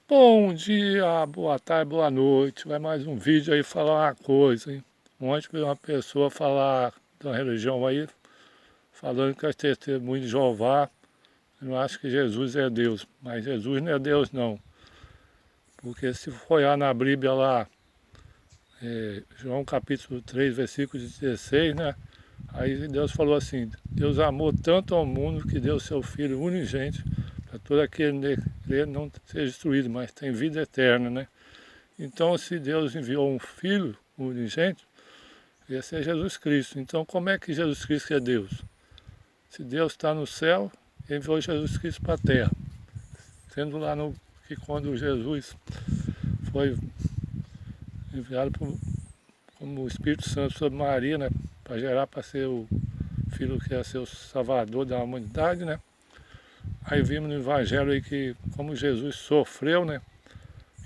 Bom dia, boa tarde, boa noite. Vai mais um vídeo aí falar uma coisa, hein? Ontem veio uma pessoa falar da religião aí, falando que é testemunho de Jeová. Eu não acho que Jesus é Deus, mas Jesus não é Deus não. Porque se for olhar na Bíblia lá, João capítulo 3, versículo 16, né? Aí Deus falou assim, Deus amou tanto ao mundo que deu seu Filho unigênito, para todo aquele nele não seja destruído, mas tem vida eterna, né? Então, se Deus enviou um Filho unigênito, esse é Jesus Cristo. Então, como é que Jesus Cristo é Deus? Se Deus está no céu, ele enviou Jesus Cristo para a terra. Sendo lá no, que quando Jesus foi enviado como o Espírito Santo sobre Maria, né? Para gerar para ser o Filho que ia ser o Salvador da humanidade, né? Aí vimos no Evangelho aí que como Jesus sofreu, né?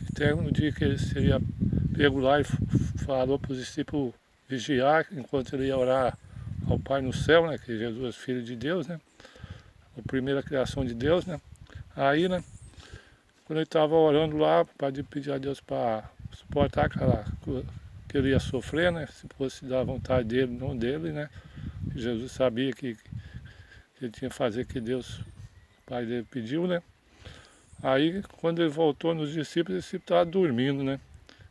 Até no dia que ele seria pego lá e falou para os discípulos vigiar enquanto ele ia orar ao Pai no céu, né? Que Jesus é Filho de Deus, né? A primeira criação de Deus, né? Aí, né? Quando ele estava orando lá para pedir a Deus para suportar aquela que ele ia sofrer, né? Se fosse da vontade dele, não dele, né? Jesus sabia que ele tinha que fazer o que Deus, o Pai dele, pediu, né? Aí, quando ele voltou nos discípulos, os discípulos estavam dormindo, né?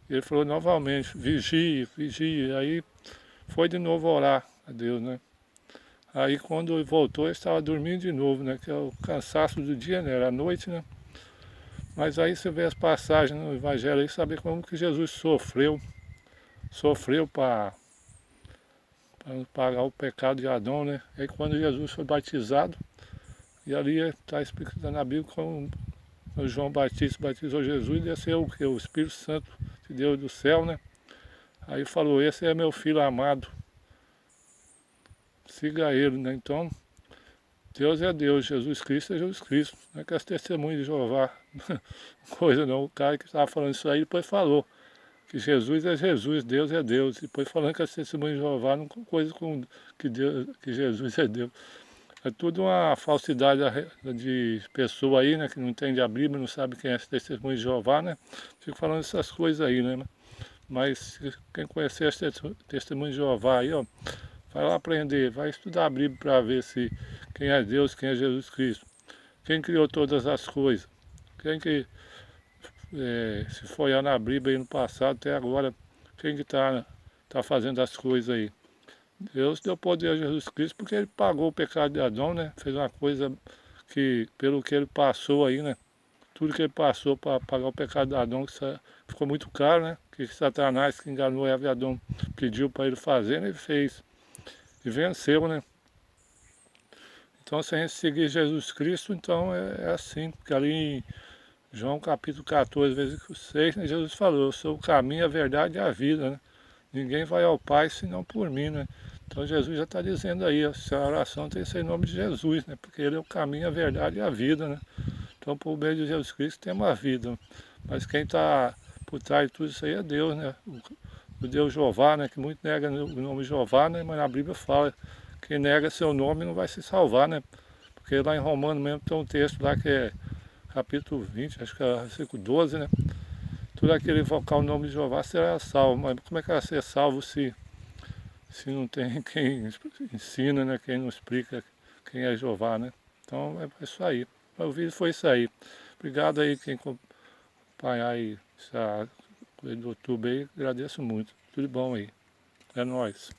Ele falou novamente, vigie, vigie. Aí foi de novo orar a Deus, né? Aí quando ele voltou, ele estava dormindo de novo, né? Que é o cansaço do dia, né? Era noite, né? Mas aí você vê as passagens no Evangelho aí, saber como que Jesus sofreu para pagar o pecado de Adão, né? Aí quando Jesus foi batizado, e ali está explicado na Bíblia como o João Batista batizou Jesus, desceu o que? O Espírito Santo de Deus do céu, né? Aí falou, esse é meu filho amado, siga ele, né? Então, Deus é Deus, Jesus Cristo é Jesus Cristo. Não é que as testemunhas de Jeová, coisa não. O cara que estava falando isso aí depois falou que Jesus é Jesus, Deus é Deus. Depois falando que as testemunhas de Jeová não coisa com que, Deus, que Jesus é Deus. É tudo uma falsidade de pessoa aí, né, que não entende a Bíblia, não sabe quem é esse testemunho de Jeová, né? Fica falando essas coisas aí, né? Mas quem conhecer as testemunhas de Jeová aí, ó, vai lá aprender, vai estudar a Bíblia para ver se quem é Deus, quem é Jesus Cristo. Quem criou todas as coisas? Quem que se foi olhar na Bíblia aí no passado até agora, quem que tá fazendo as coisas aí? Deus deu poder a Jesus Cristo porque ele pagou o pecado de Adão, né? Fez uma coisa que, pelo que ele passou aí, né? Tudo que ele passou para pagar o pecado de Adão, que ficou muito caro, né? Que Satanás, que enganou Eva e Adão, pediu para ele fazer, né? Ele fez. E venceu, né? Então, se a gente seguir Jesus Cristo, então é assim, porque ali em João capítulo 14, versículo 6, né, Jesus falou, eu sou o caminho, a verdade e a vida, né? Ninguém vai ao Pai senão por mim, né? Então Jesus já está dizendo aí, essa oração tem que ser em nome de Jesus, né? Porque ele é o caminho, a verdade e a vida, né? Então por meio de Jesus Cristo tem uma vida. Mas quem está por trás de tudo isso aí é Deus, né? O Deus Jeová, né? Que muito nega o nome Jeová, né? Mas na Bíblia fala, quem nega seu nome não vai se salvar, né? Porque lá em Romano mesmo tem um texto lá que é capítulo 20, acho que é versículo 12, né? Todo aquele invocar o nome de Jeová será salvo. Mas como é que vai ser salvo se não tem quem ensina, né? Quem não explica quem é Jeová, né? Então é isso aí. O vídeo foi isso aí. Obrigado aí quem acompanhar aí essa coisa do YouTube aí. Agradeço muito. Tudo bom aí. É nóis.